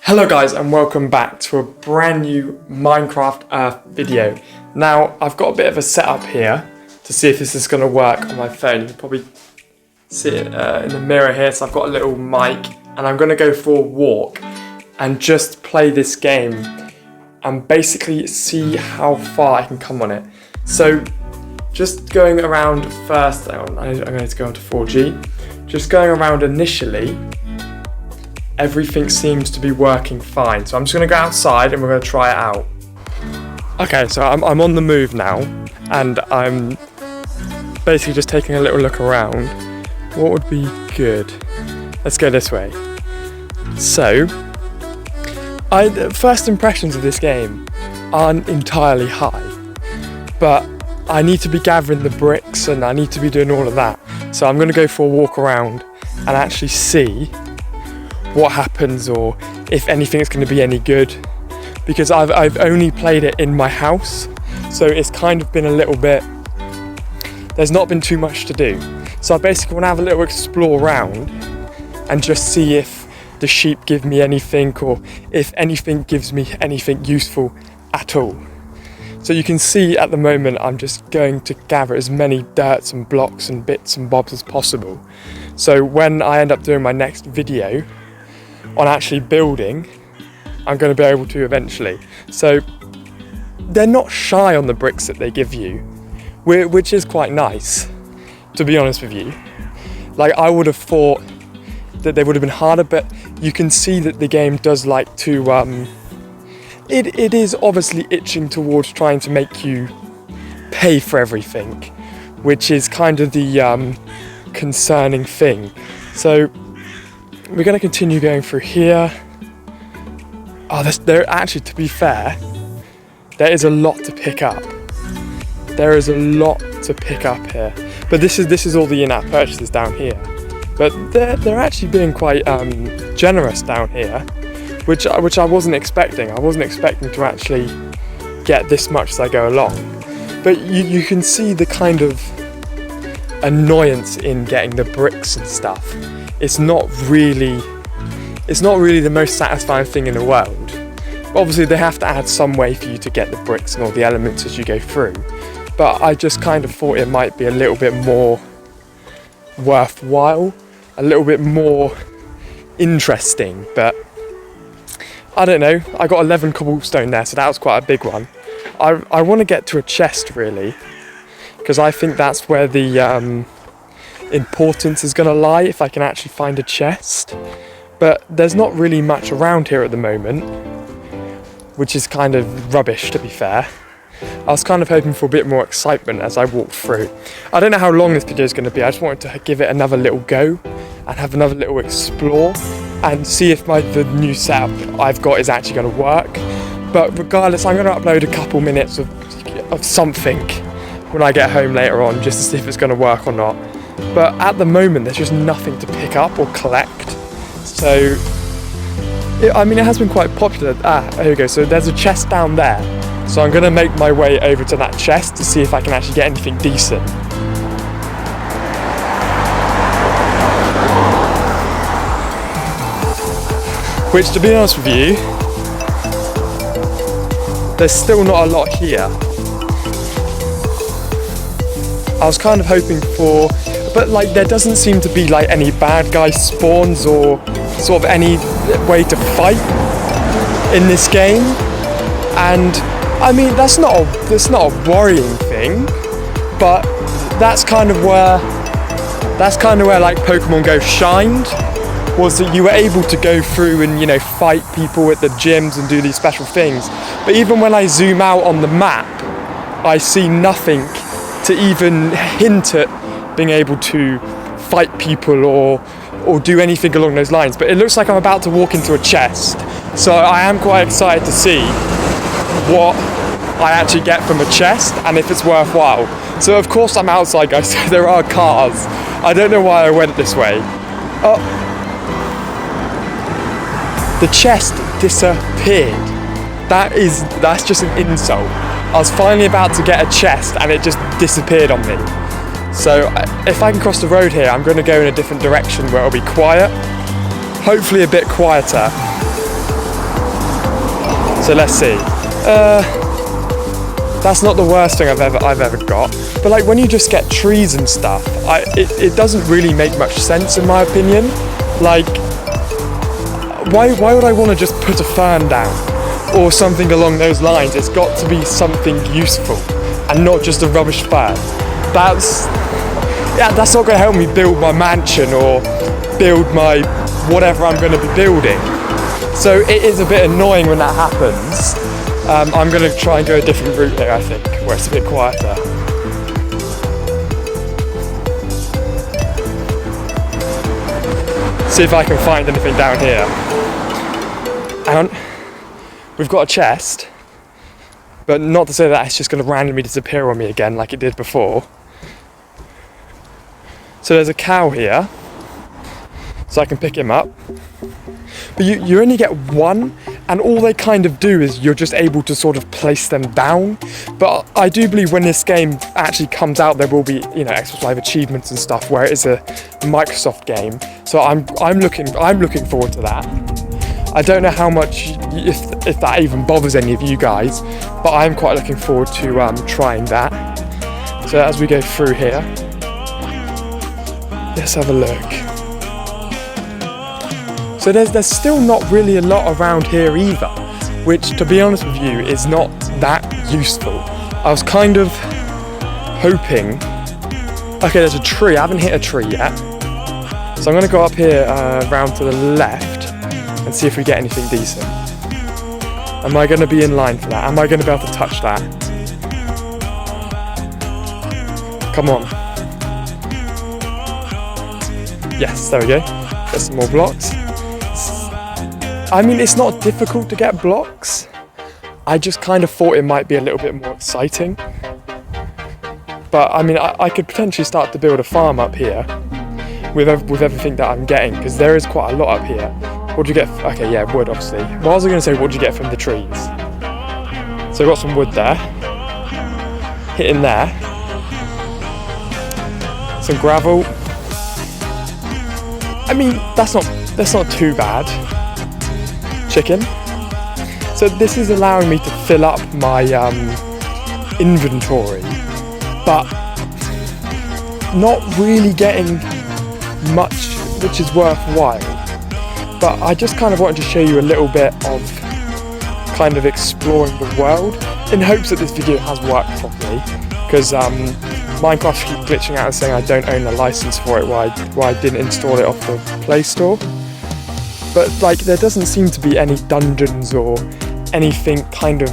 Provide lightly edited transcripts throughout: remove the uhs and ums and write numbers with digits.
Hello guys and welcome back to a brand new Minecraft Earth video. Now I've got a bit of a setup here to see if this is going to work on my phone. You can probably see it in the mirror here. So I've got a little mic and I'm going to go for a walk and just play this game and basically see how far I can come on it. So just going around first, hang on, I'm going to go into 4G. Just going around initially, everything seems to be working fine. So I'm just going to go outside and we're going to try it out. Okay, so I'm on the move now and I'm basically just taking a little look around. What would be good? Let's go this way. So, first impressions of this game aren't entirely high, but I need to be gathering the bricks and I need to be doing all of that. So I'm going to go for a walk around and actually see what happens or if anything's going to be any good, because I've only played it in my house, so it's kind of been a little bit, there's not been too much to do. So I basically want to have a little explore around and just see if the sheep give me anything or if anything gives me anything useful at all. So you can see at the moment I'm just going to gather as many dirts and blocks and bits and bobs as possible. So when I end up doing my next video on actually building, I'm going to be able to eventually. So they're not shy on the bricks that they give you, which is quite nice, to be honest with you. Like, I would have thought that they would have been harder, but you can see that the game does like to it is obviously itching towards trying to make you pay for everything, which is kind of the concerning thing. So we're going to continue going through here. Oh, there actually, to be fair, there is a lot to pick up. There is a lot to pick up here. But this is all the in-app purchases down here. But they're actually being quite generous down here, which I wasn't expecting. I wasn't expecting to actually get this much as I go along. But you can see the kind of annoyance in getting the bricks and stuff. It's not really the most satisfying thing in the world. Obviously they have to add some way for you to get the bricks and all the elements as you go through. But I just kind of thought it might be a little bit more worthwhile, a little bit more interesting. But I don't know, I got 11 cobblestone there, so that was quite a big one. I want to get to a chest really, because I think that's where the importance is going to lie, if I can actually find a chest. But there's not really much around here at the moment, which is kind of rubbish, to be fair. I was kind of hoping for a bit more excitement as I walked through. I don't know how long this video is going to be. I just wanted to give it another little go and have another little explore and see if the new setup I've got is actually going to work. But regardless, I'm going to upload a couple minutes of something when I get home later on, just to see if it's going to work or not. But at the moment there's just nothing to pick up or collect. So it has been quite popular. Here we go. So there's a chest down there. So I'm going to make my way over to that chest to see if I can actually get anything decent. Which, to be honest with you, there's still not a lot here. I was kind of hoping for, but like there doesn't seem to be like any bad guy spawns or sort of any way to fight in this game. And I mean, that's not a worrying thing, but that's kind of where like Pokemon Go shined, was that you were able to go through and, you know, fight people at the gyms and do these special things. But even when I zoom out on the map, I see nothing to even hint at being able to fight people or do anything along those lines. But it looks like I'm about to walk into a chest, so I am quite excited to see what I actually get from a chest and if it's worthwhile. So of course I'm outside, guys. There are cars. I don't know why I went this way. Oh, the chest disappeared. That's just an insult. I was finally about to get a chest and it just disappeared on me. So if I can cross the road here, I'm going to go in a different direction where it'll be quiet. Hopefully a bit quieter. So let's see. That's not the worst thing I've ever got. But like when you just get trees and stuff, it doesn't really make much sense in my opinion. Like, why would I want to just put a fern down or something along those lines? It's got to be something useful and not just a rubbish fern. That's not going to help me build my mansion or build my whatever I'm going to be building. So it is a bit annoying when that happens. I'm going to try and go a different route here, I think, where it's a bit quieter. See if I can find anything down here. And we've got a chest, but not to say that it's just going to randomly disappear on me again like it did before. So there's a cow here, so I can pick him up. But you only get one, and all they kind of do is you're just able to sort of place them down. But I do believe when this game actually comes out, there will be, you know, Xbox Live achievements and stuff where it is a Microsoft game. So I'm looking forward to that. I don't know how much, if that even bothers any of you guys, but I'm quite looking forward to trying that. So as we go through here, let's have a look. So there's still not really a lot around here either, which, to be honest with you, is not that useful. I was kind of hoping... Okay, there's a tree. I haven't hit a tree yet. So I'm going to go up here round to the left and see if we get anything decent. Am I going to be in line for that? Am I going to be able to touch that? Come on. Yes, there we go. Get some more blocks. I mean, it's not difficult to get blocks. I just kind of thought it might be a little bit more exciting. But I mean, I could potentially start to build a farm up here with everything that I'm getting, because there is quite a lot up here. What do you get? Okay, yeah, wood, obviously. What was I going to say? What do you get from the trees? So I've got some wood there. Hitting there. Some gravel. I mean, that's not too bad. Chicken. So this is allowing me to fill up my inventory, but not really getting much which is worthwhile. But I just kind of wanted to show you a little bit of kind of exploring the world in hopes that this video has worked properly, because Minecraft keeps glitching out and saying I don't own a license for it, why I didn't install it off the Play Store. But like, there doesn't seem to be any dungeons or anything kind of,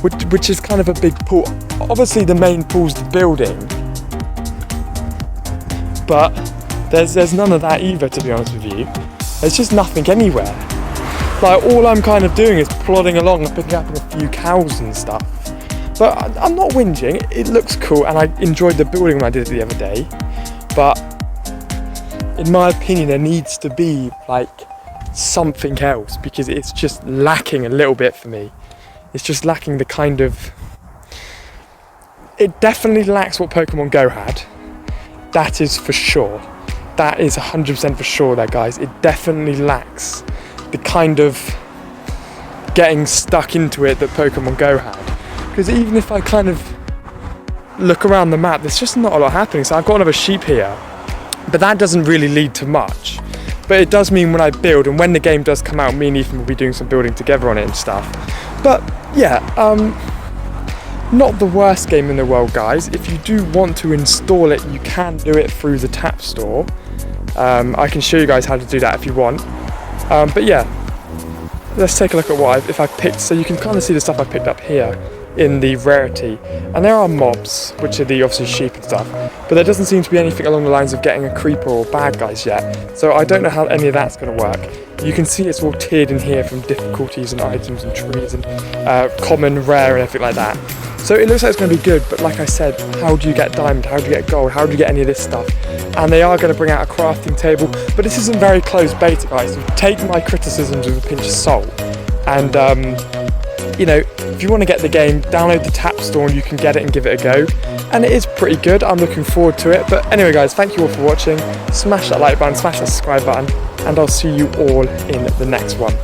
which is kind of a big pool. Obviously the main pool's the building, but there's none of that either, to be honest with you. There's just nothing anywhere. Like, all I'm kind of doing is plodding along and picking up a few cows and stuff. But I'm not whinging, it looks cool, and I enjoyed the building when I did it the other day. But in my opinion, there needs to be like something else, because it's just lacking a little bit for me. It's just lacking the kind of... It definitely lacks what Pokemon Go had. That is for sure. That is 100% for sure there, guys. It definitely lacks the kind of getting stuck into it that Pokemon Go had. Because even if I kind of look around the map, there's just not a lot happening. So I've got another sheep here, but that doesn't really lead to much. But it does mean when I build, and when the game does come out, me and Ethan will be doing some building together on it and stuff. But yeah, not the worst game in the world, guys. If you do want to install it, you can do it through the Tap Store. I can show you guys how to do that if you want. But yeah, let's take a look at what if I picked. So you can kind of see the stuff I picked up here in the rarity, and there are mobs, which are the obviously sheep and stuff, but there doesn't seem to be anything along the lines of getting a creeper or bad guys yet, so I don't know how any of that's going to work. You can see it's all tiered in here from difficulties and items and trees and common, rare and everything like that. So it looks like it's going to be good, but like I said, how do you get diamond, how do you get gold, how do you get any of this stuff? And they are going to bring out a crafting table, but this isn't very closed beta, guys, so take my criticisms with a pinch of salt. And you know, if you want to get the game, download the Tap Store and you can get it and give it a go. And it is pretty good, I'm looking forward to it. But anyway guys, thank you all for watching. Smash that like button, smash that subscribe button, and I'll see you all in the next one.